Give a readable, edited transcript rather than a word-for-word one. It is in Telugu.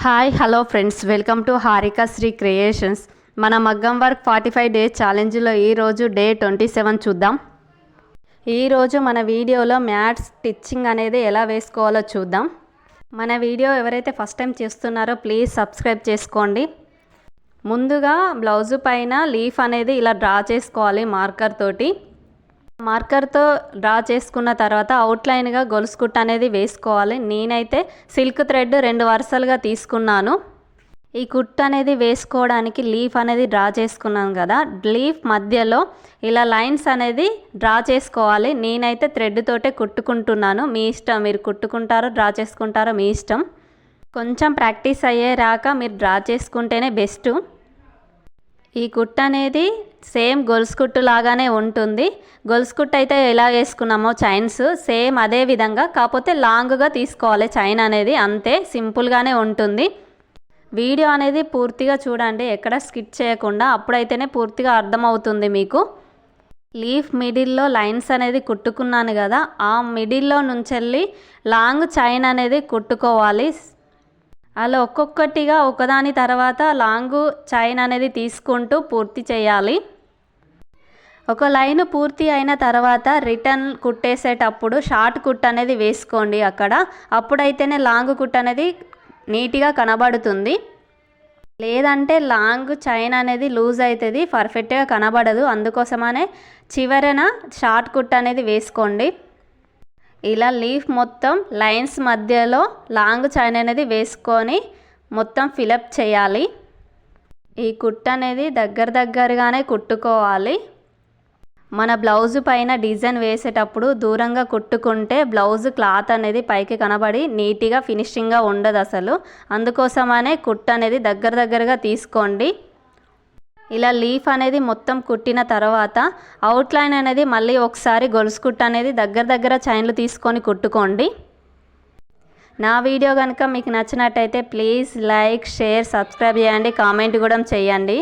Hi hello friends, welcome to Harika Sri creations. మన మగ్గం వర్క్ 45 డేస్ ఛాలెంజ్లో ఈరోజు డే 27 చూద్దాం. ఈరోజు మన వీడియోలో మ్యాట్ స్టిచ్చింగ్ అనేది ఎలా వేసుకోవాలో చూద్దాం. మన వీడియో ఎవరైతే ఫస్ట్ టైం చేస్తున్నారో ప్లీజ్ సబ్స్క్రైబ్ చేసుకోండి. ముందుగా బ్లౌజు పైన లీఫ్ అనేది ఇలా డ్రా చేసుకోవాలి మార్కర్ తోటి. మార్కర్తో డ్రా చేసుకున్న తర్వాత అవుట్లైన్గా గొలుసు కుట్టు అనేది వేసుకోవాలి. నేనైతే సిల్క్ థ్రెడ్ 2 వరుసలుగా తీసుకున్నాను. ఈ కుట్టు అనేది వేసుకోవడానికి లీఫ్ అనేది డ్రా చేసుకున్నాను కదా, లీఫ్ మధ్యలో ఇలా లైన్స్ అనేది డ్రా చేసుకోవాలి. నేనైతే థ్రెడ్ తోటే కుట్టుకుంటున్నాను. మీ ఇష్టం, మీరు కుట్టుకుంటారో డ్రా చేసుకుంటారో మీ ఇష్టం. కొంచెం ప్రాక్టీస్ అయ్యేరాక మీరు డ్రా చేసుకుంటేనే బెస్ట్. ఈ కుట్టు అనేది సేమ్ గొలుసు కుట్టు లాగానే ఉంటుంది. గొలుసు కుట్టు అయితే ఎలా వేసుకున్నామో చైన్స్ సేమ్ అదే విధంగా, కాకపోతే లాంగ్గా తీసుకోవాలి చైన్ అనేది, అంతే సింపుల్గానే ఉంటుంది. వీడియో అనేది పూర్తిగా చూడండి, ఎక్కడ స్కిప్ చేయకుండా, అప్పుడైతేనే పూర్తిగా అర్థమవుతుంది మీకు. లీఫ్ మిడిల్లో లైన్స్ అనేది కుట్టుకున్నాను కదా, ఆ మిడిల్లో నుంచి లాంగ్ చైన్ అనేది కుట్టుకోవాలి. అలా ఒక్కొక్కటిగా ఒకదాని తర్వాత లాంగ్ చైన్ అనేది తీసుకుంటూ పూర్తి చేయాలి. ఒక లైన్ పూర్తి అయిన తర్వాత రిటర్న్ కుట్టేసేటప్పుడు షార్ట్ కుట్ అనేది వేసుకోండి అక్కడ, అప్పుడైతేనే లాంగ్ కుట్ అనేది నీట్గా కనబడుతుంది. లేదంటే లాంగ్ చైన్ అనేది లూజ్ అవుతుంది, పర్ఫెక్ట్గా కనబడదు. అందుకోసమనే చివరన షార్ట్ కుట్ అనేది వేసుకోండి. ఇలా లీఫ్ మొత్తం లైన్స్ మధ్యలో లాంగ్ చైన్ అనేది వేసుకొని మొత్తం ఫిలప్ చేయాలి. ఈ కుట్టు అనేది దగ్గరగానే కుట్టుకోవాలి. మన బ్లౌజు పైన డిజైన్ వేసేటప్పుడు దూరంగా కుట్టుకుంటే బ్లౌజ్ క్లాత్ అనేది పైకి కనబడి నీట్గా ఫినిషింగ్గా ఉండదు అసలు. అందుకోసమనే కుట్టు అనేది దగ్గరగా తీసుకోండి. ఇలా లీఫ్ అనేది మొత్తం కుట్టిన తర్వాత అవుట్లైన్ అనేది మళ్ళీ ఒకసారి గొలుసు కుట్టు అనేది దగ్గర చైన్లు తీసుకొని కుట్టుకోండి. నా వీడియో కనుక మీకు నచ్చినట్టయితే ప్లీజ్ లైక్, షేర్, సబ్స్క్రైబ్ చేయండి, కామెంట్ కూడా చేయండి.